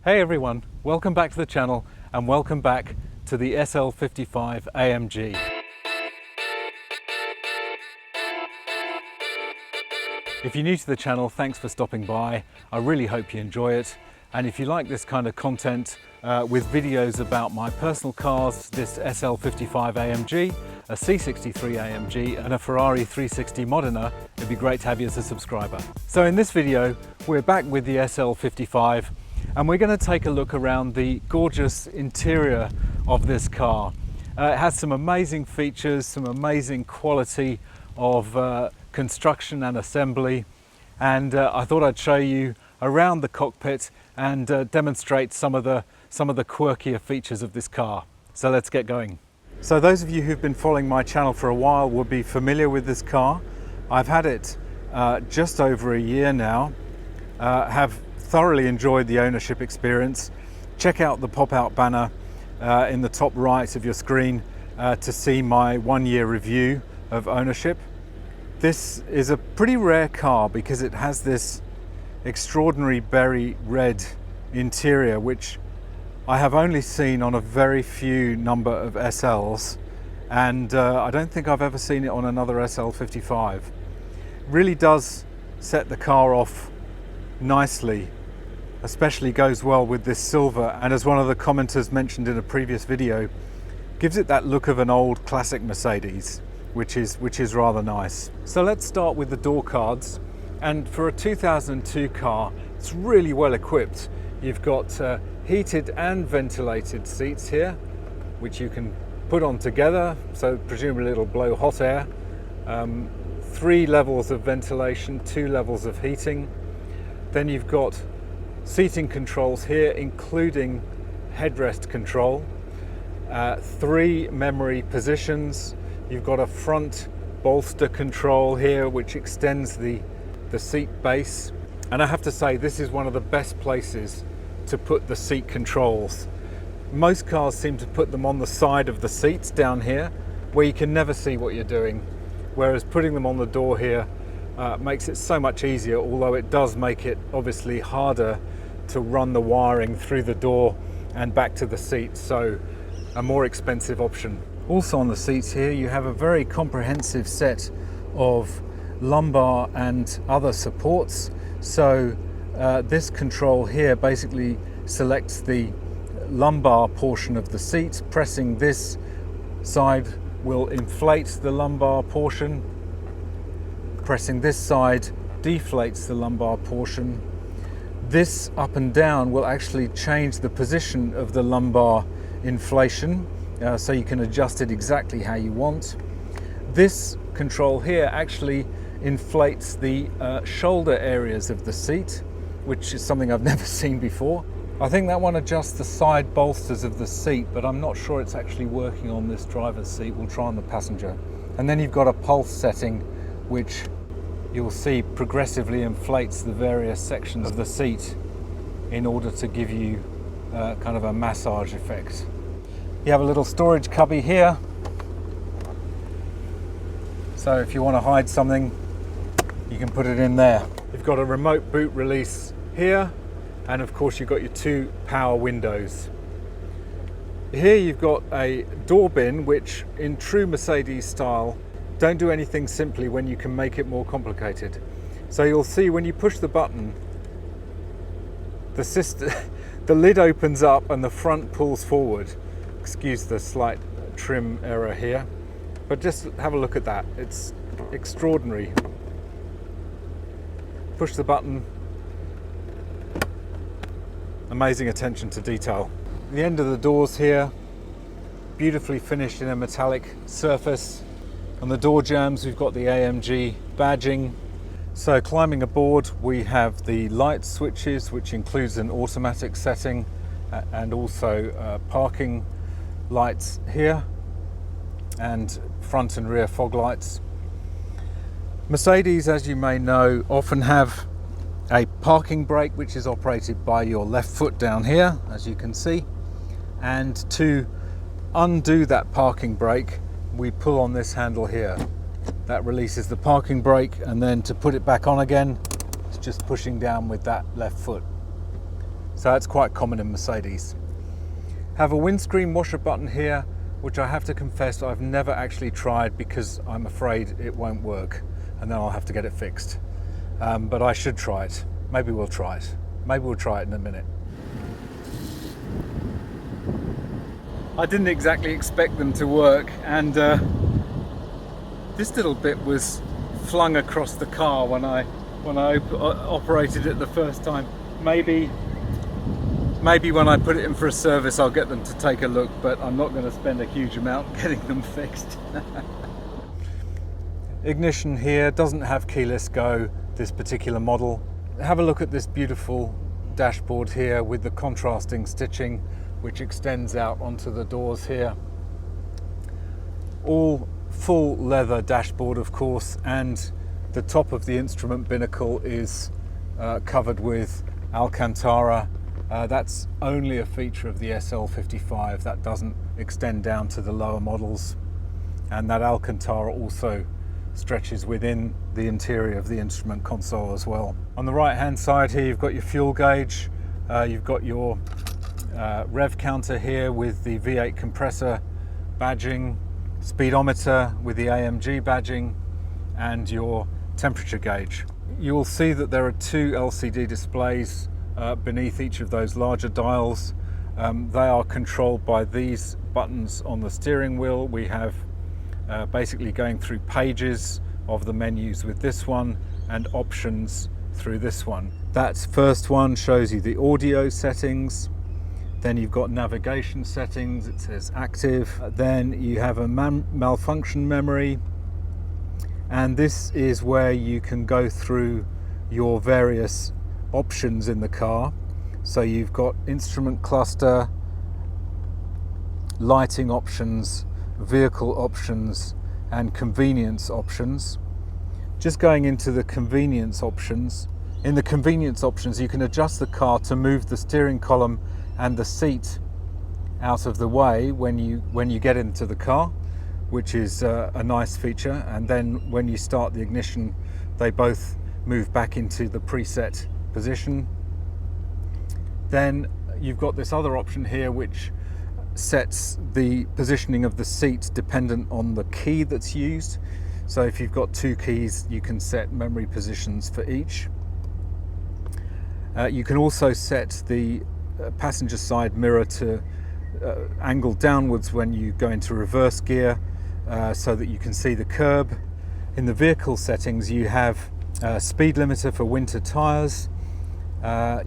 Hey everyone, welcome back to the channel and welcome back to the SL55 AMG. If you're new to the channel, thanks for stopping by. I really hope you enjoy it. And if you like this kind of content with videos about my personal cars, this SL55 AMG, a C63 AMG and a Ferrari 360 Modena, it'd be great to have you as a subscriber. So in this video, we're back with the SL55 and we're going to take a look around the gorgeous interior of this car. It has some amazing features, some amazing quality of construction and assembly, and I thought I'd show you around the cockpit and demonstrate some of the quirkier features of this car. So let's get going. So those of you who've been following my channel for a while will be familiar with this car. I've had it just over a year now, have thoroughly enjoyed the ownership experience. Check out the pop-out banner in the top right of your screen to see my 1-year review of ownership. This is a pretty rare car because it has this extraordinary berry red interior, which I have only seen on a very few number of SLs, and I don't think I've ever seen it on another SL55. It really does set the car off nicely, especially goes well with this silver, and as one of the commenters mentioned in a previous video, gives it that look of an old classic Mercedes, which is rather nice. So let's start with the door cards, and for a 2002 car, it's really well equipped. You've got heated and ventilated seats here, which you can put on together, so presumably it'll blow hot air. 3 levels of ventilation, 2 levels of heating. Then you've got seating controls here, including headrest control, 3 memory positions. You've got a front bolster control here, which extends the seat base. And I have to say, this is one of the best places to put the seat controls. Most cars seem to put them on the side of the seats down here, where you can never see what you're doing. Whereas putting them on the door here makes it so much easier, although it does make it obviously harder to run the wiring through the door and back to the seat, so a more expensive option. Also on the seats here you have a very comprehensive set of lumbar and other supports. So this control here basically selects the lumbar portion of the seat. Pressing this side will inflate the lumbar portion. Pressing this side deflates the lumbar portion. This up and down will actually change the position of the lumbar inflation, so you can adjust it exactly how you want. This control here actually inflates the shoulder areas of the seat, which is something I've never seen before. I think that one adjusts the side bolsters of the seat, but I'm not sure it's actually working on this driver's seat. We'll try on the passenger. And then you've got a pulse setting, which you'll see progressively inflates the various sections of the seat in order to give you kind of a massage effect. You have a little storage cubby here, so if you want to hide something, you can put it in there. You've got a remote boot release here, and of course you've got your 2 power windows. Here you've got a door bin, which in true Mercedes style, don't do anything simply when you can make it more complicated. So you'll see when you push the button, the lid opens up and the front pulls forward. Excuse the slight trim error here, but just have a look at that. It's extraordinary. Push the button. Amazing attention to detail. The end of the doors here, beautifully finished in a metallic surface. On the door jambs we've got the AMG badging. So climbing aboard we have the light switches, which includes an automatic setting and also parking lights here and front and rear fog lights. Mercedes, as you may know, often have a parking brake which is operated by your left foot down here, as you can see, and to undo that parking brake we pull on this handle here. That releases the parking brake, and then to put it back on again, it's just pushing down with that left foot. So that's quite common in Mercedes. Have a windscreen washer button here, which I have to confess I've never actually tried because I'm afraid it won't work and then I'll have to get it fixed. But I should try it. Maybe we'll try it. Maybe we'll try it in a minute. I didn't exactly expect them to work, and this little bit was flung across the car when I operated it the first time. Maybe when I put it in for a service I'll get them to take a look, but I'm not going to spend a huge amount getting them fixed. Ignition here doesn't have keyless go, this particular model. Have a look at this beautiful dashboard here with the contrasting stitching which extends out onto the doors here. All full leather dashboard, of course, and the top of the instrument binnacle is covered with Alcantara. That's only a feature of the SL55. That doesn't extend down to the lower models, and that Alcantara also stretches within the interior of the instrument console as well. On the right hand side here you've got your fuel gauge, you've got your rev counter here with the V8 compressor badging, speedometer with the AMG badging, and your temperature gauge. You will see that there are two LCD displays beneath each of those larger dials. They are controlled by these buttons on the steering wheel. We have basically going through pages of the menus with this one and options through this one. That first one shows you the audio settings. Then you've got navigation settings, it says active. Then you have a malfunction memory. And this is where you can go through your various options in the car. So you've got instrument cluster, lighting options, vehicle options, and convenience options. Just going into the convenience options. In the convenience options, you can adjust the car to move the steering column and the seat out of the way when you get into the car, which is a nice feature. And then when you start the ignition, they both move back into the preset position. Then you've got this other option here which sets the positioning of the seat dependent on the key that's used. So if you've got two keys, you can set memory positions for each. You can also set the passenger side mirror to angle downwards when you go into reverse gear, so that you can see the curb. In the vehicle settings you have a speed limiter for winter tyres.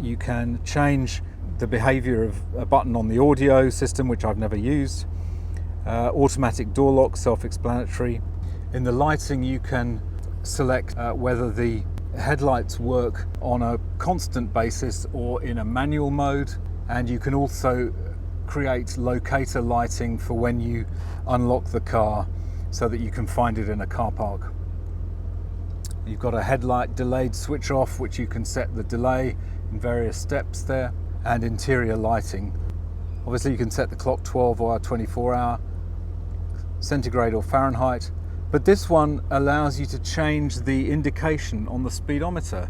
You can change the behaviour of a button on the audio system, which I've never used. Automatic door lock, self-explanatory. In the lighting you can select whether the headlights work on a constant basis or in a manual mode, and you can also create locator lighting for when you unlock the car so that you can find it in a car park. You've got a headlight delayed switch off, which you can set the delay in various steps there, and interior lighting. Obviously you can set the clock 12 or 24 hour, centigrade or Fahrenheit. But this one allows you to change the indication on the speedometer,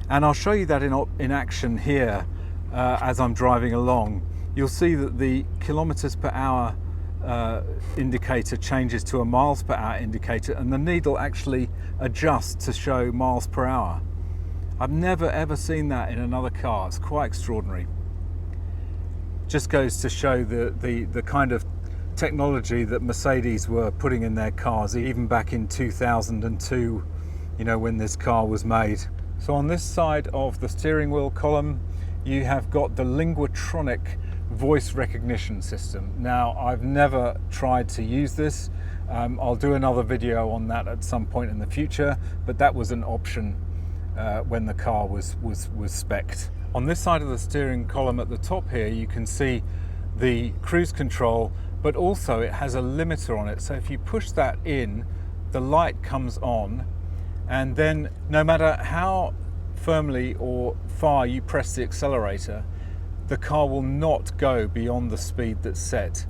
and I'll show you that in action here as I'm driving along. You'll see that the kilometers per hour indicator changes to a miles per hour indicator, and the needle actually adjusts to show miles per hour. I've never ever seen that in another car. It's quite extraordinary. Just goes to show the kind of technology that Mercedes were putting in their cars even back in 2002, you know, when this car was made. So on this side of the steering wheel column you have got the Linguatronic voice recognition system. Now I've never tried to use this. I'll do another video on that at some point in the future, but that was an option when the car was spec'd. On this side of the steering column at the top here you can see the cruise control, but also it has a limiter on it. So if you push that in, the light comes on, and then no matter how firmly or far you press the accelerator, the car will not go beyond the speed that's set.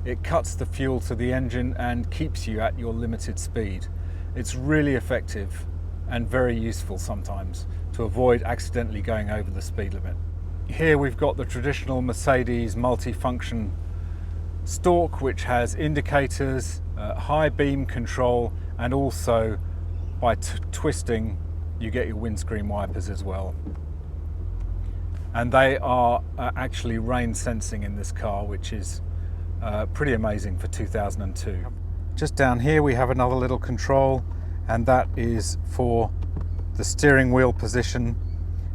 It cuts the fuel to the engine and keeps you at your limited speed. It's really effective and very useful sometimes to avoid accidentally going over the speed limit. Here we've got the traditional Mercedes multifunction stalk, which has indicators, high beam control, and also by twisting you get your windscreen wipers as well. And they are actually rain sensing in this car, which is pretty amazing for 2002. Just down here we have another little control, and that is for the steering wheel position.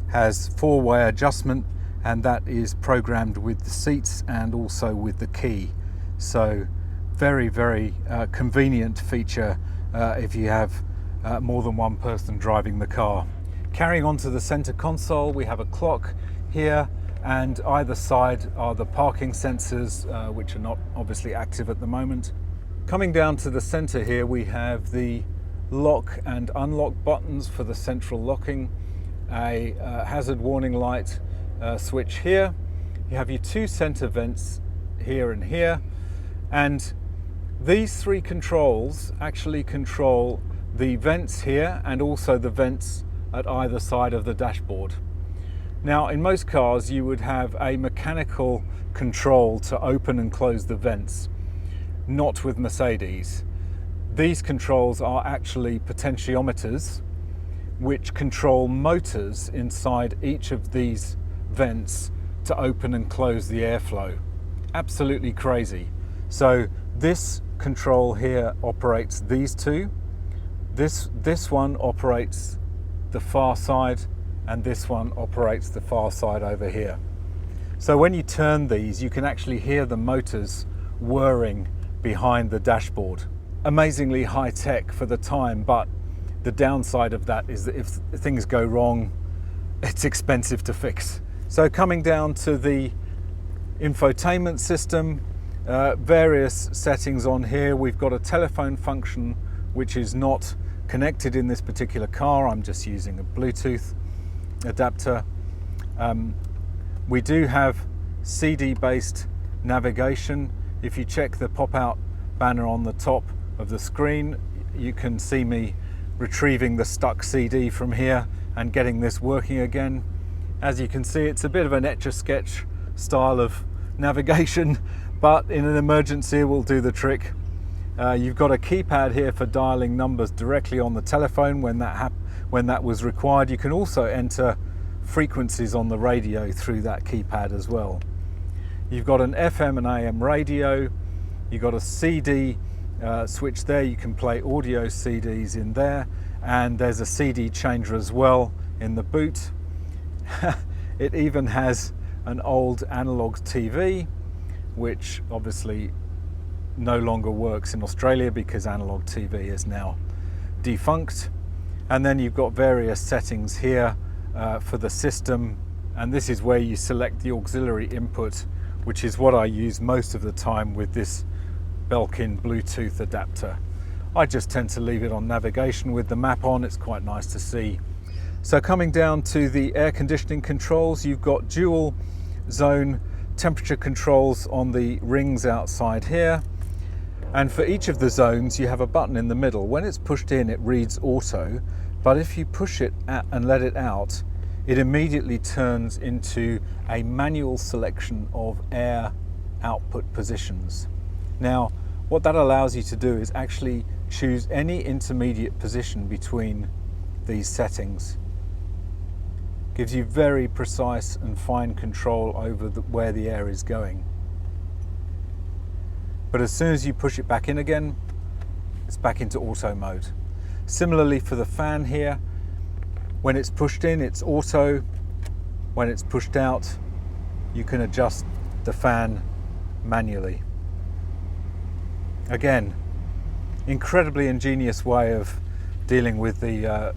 Has four-way adjustment, and that is programmed with the seats and also with the key. So very, very convenient feature if you have more than one person driving the car. Carrying on to the center console, we have a clock here, and either side are the parking sensors, which are not obviously active at the moment. Coming down to the center here, we have the lock and unlock buttons for the central locking, a hazard warning light switch here. You have your two center vents here and here, and these three controls actually control the vents here and also the vents at either side of the dashboard. Now, in most cars you would have a mechanical control to open and close the vents. Not with Mercedes. These controls are actually potentiometers which control motors inside each of these vents to open and close the airflow. Absolutely crazy. So this control here operates these two. This one operates the far side, and this one operates the far side over here. So when you turn these, you can actually hear the motors whirring behind the dashboard. Amazingly high tech for the time, but the downside of that is that if things go wrong, it's expensive to fix. So coming down to the infotainment system, various settings on here. We've got a telephone function which is not connected in this particular car. I'm just using a Bluetooth adapter. We do have CD-based navigation. If you check the pop-out banner on the top of the screen, you can see me retrieving the stuck CD from here and getting this working again. As you can see, it's a bit of an etch-a-sketch style of navigation, but in an emergency it will do the trick. You've got a keypad here for dialing numbers directly on the telephone when that was required. You can also enter frequencies on the radio through that keypad as well. You've got an FM and AM radio. You've got a CD switch there. You can play audio CDs in there, and there's a CD changer as well in the boot. It even has an old analog TV, which obviously no longer works in Australia because analog TV is now defunct. And then you've got various settings here for the system, and this is where you select the auxiliary input, which is what I use most of the time with this Belkin Bluetooth adapter. I just tend to leave it on navigation with the map on. It's quite nice to see. So coming down to the air conditioning controls, you've got dual zone temperature controls on the rings outside here. And for each of the zones, you have a button in the middle. When it's pushed in, it reads auto, but if you push it and let it out, it immediately turns into a manual selection of air output positions. Now, what that allows you to do is actually choose any intermediate position between these settings. Gives you very precise and fine control over where the air is going. But as soon as you push it back in again, it's back into auto mode. Similarly for the fan here, when it's pushed in, it's auto. When it's pushed out, you can adjust the fan manually. Again, incredibly ingenious way of dealing with the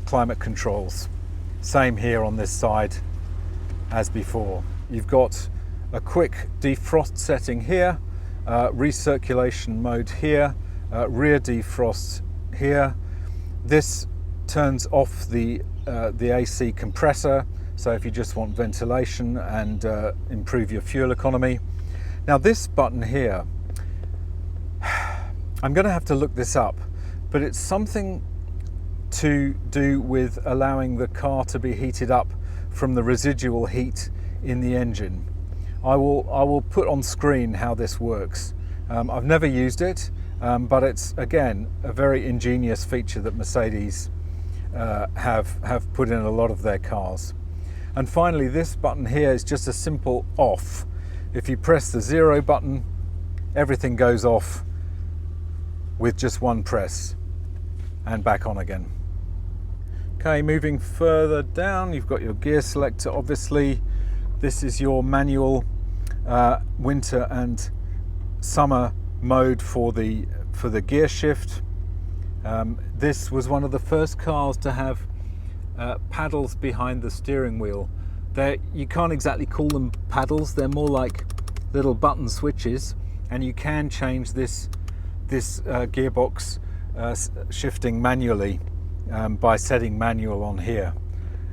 climate controls. Same here on this side as before. You've got a quick defrost setting here, recirculation mode here, rear defrost here. This turns off the AC compressor, so if you just want ventilation and improve your fuel economy. Now this button here, I'm going to have to look this up, but it's something to do with allowing the car to be heated up from the residual heat in the engine. I will put on screen how this works. I've never used it, but it's again a very ingenious feature that Mercedes have put in a lot of their cars. And finally, this button here is just a simple off. If you press the 0 button, everything goes off with just one press and back on again. Okay, moving further down, you've got your gear selector. Obviously, this is your manual winter and summer mode for the gear shift. This was one of the first cars to have paddles behind the steering wheel. You can't exactly call them paddles, they're more like little button switches, and you can change this gearbox shifting manually by setting manual on here.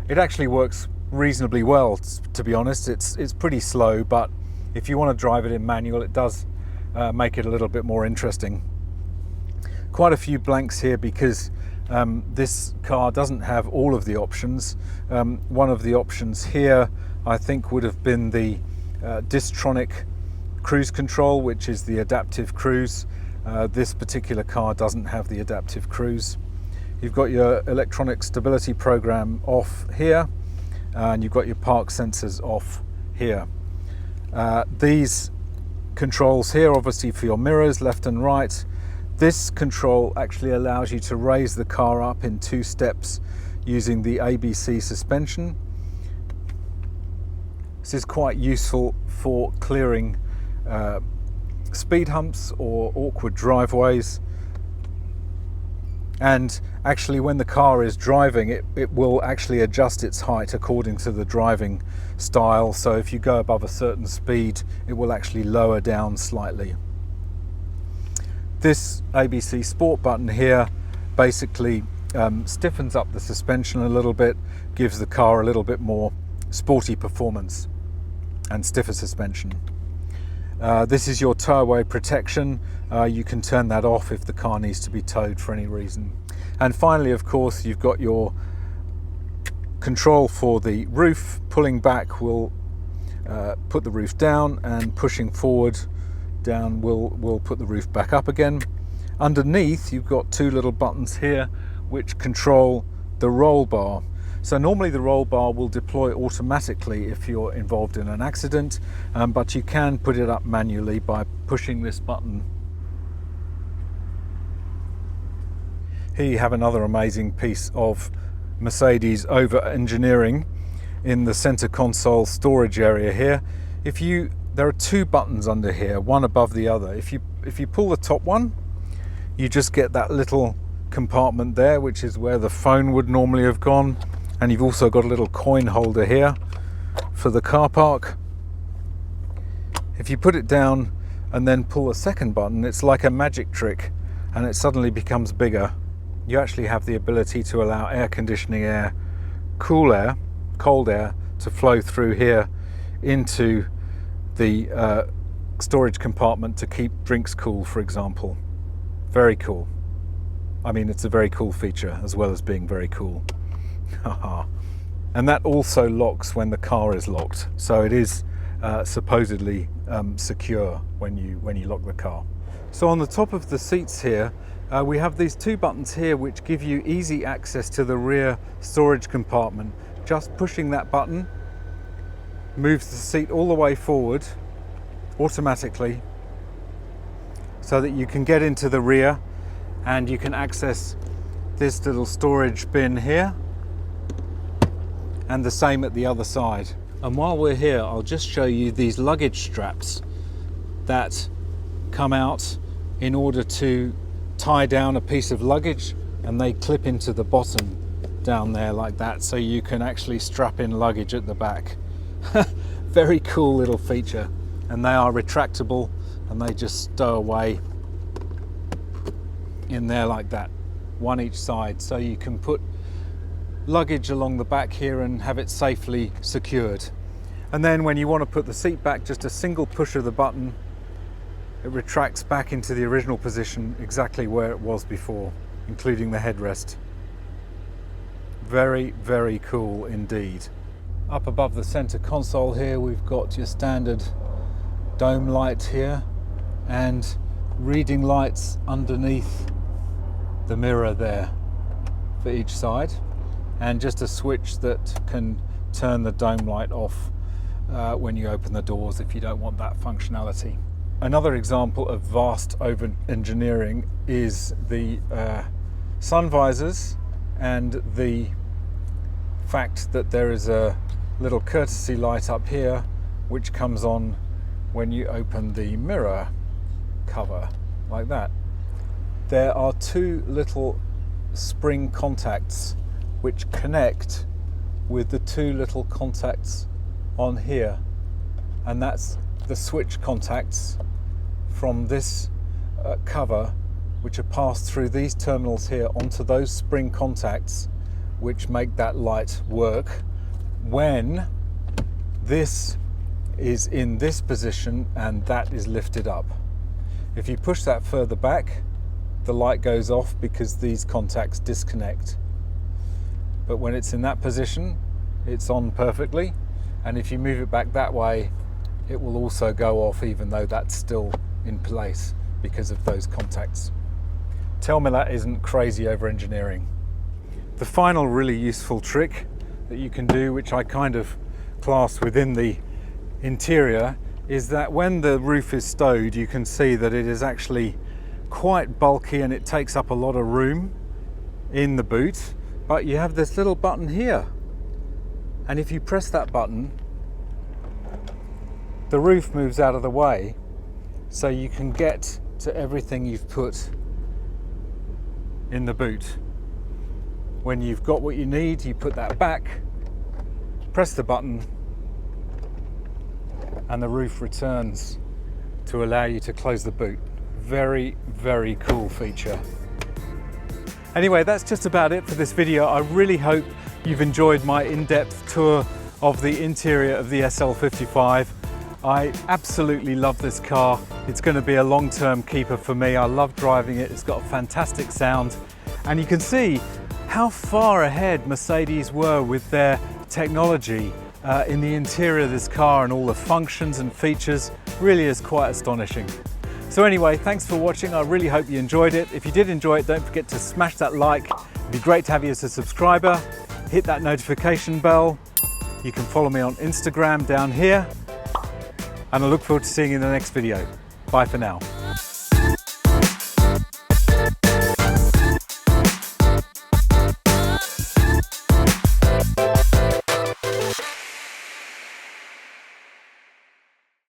It actually works reasonably well, to be honest. It's pretty slow, but if you want to drive it in manual, it does make it a little bit more interesting. Quite a few blanks here because this car doesn't have all of the options. One of the options here I think would have been the Distronic cruise control, which is the adaptive cruise. This particular car doesn't have the adaptive cruise. You've got your electronic stability program off here, and you've got your park sensors off here. These controls here, obviously for your mirrors, left and right. This control actually allows you to raise the car up in 2 steps using the ABC suspension. This is quite useful for clearing speed humps or awkward driveways. And actually, when the car is driving, it will actually adjust its height according to the driving style. So if you go above a certain speed, it will actually lower down slightly. This ABC Sport button here basically stiffens up the suspension a little bit, gives the car a little bit more sporty performance and stiffer suspension. This is your towaway protection. You can turn that off if the car needs to be towed for any reason. And finally, of course, you've got your control for the roof. Pulling back will put the roof down, and pushing forward down will put the roof back up again. Underneath, you've got 2 little buttons here which control the roll bar. So normally the roll bar will deploy automatically if you're involved in an accident, but you can put it up manually by pushing this button. Here you have another amazing piece of Mercedes over-engineering in the center console storage area here. There are 2 buttons under here, one above the other. If you pull the top one, you just get that little compartment there, which is where the phone would normally have gone. And you've also got a little coin holder here for the car park. If you put it down and then pull a second button, it's like a magic trick, and it suddenly becomes bigger. You actually have the ability to allow air conditioning air, cool air, cold air to flow through here into the storage compartment to keep drinks cool, for example. Very cool. I mean, it's a very cool feature as well as being very cool. And that also locks when the car is locked, so it is supposedly secure when you lock the car. So on the top of the seats here, we have these 2 buttons here which give you easy access to the rear storage compartment. Just pushing that button moves the seat all the way forward automatically so that you can get into the rear, and you can access this little storage bin here, and the same at the other side. And while we're here, I'll just show you these luggage straps that come out in order to tie down a piece of luggage, and they clip into the bottom down there like that, so you can actually strap in luggage at the back. Very cool little feature, and they are retractable, and they just stow away in there like that, one each side, so you can put luggage along the back here and have it safely secured. And then when you want to put the seat back, just a single push of the button, it retracts back into the original position exactly where it was before, including the headrest. Very, very cool indeed. Up above the center console here, we've got your standard dome light here and reading lights underneath the mirror there for each side, and just a switch that can turn the dome light off when you open the doors if you don't want that functionality. Another example of vast over engineering is the sun visors and the fact that there is a little courtesy light up here which comes on when you open the mirror cover like that. There are two little spring contacts which connect with the two little contacts on here, and that's the switch contacts from this cover which are passed through these terminals here onto those spring contacts which make that light work when this is in this position and that is lifted up. If you push that further back, the light goes off because these contacts disconnect. But when it's in that position, it's on perfectly, and if you move it back that way, it will also go off even though that's still in place because of those contacts. Tell me that isn't crazy over engineering. The final really useful trick that you can do, which I kind of class within the interior, is that when the roof is stowed, you can see that it is actually quite bulky and it takes up a lot of room in the boot, but you have this little button here, and if you press that button, the roof moves out of the way so you can get to everything you've put in the boot. When you've got what you need, you put that back, press the button, and the roof returns to allow you to close the boot. Very, very cool feature. Anyway, that's just about it for this video. I really hope you've enjoyed my in-depth tour of the interior of the SL55. I absolutely love this car. It's going to be a long-term keeper for me. I love driving it. It's got a fantastic sound, and you can see how far ahead Mercedes were with their technology in the interior of this car, and all the functions and features really is quite astonishing. So anyway, thanks for watching. I really hope you enjoyed it. If you did enjoy it, don't forget to smash that like. It'd be great to have you as a subscriber. Hit that notification bell. You can follow me on Instagram down here, and I look forward to seeing you in the next video. Bye for now.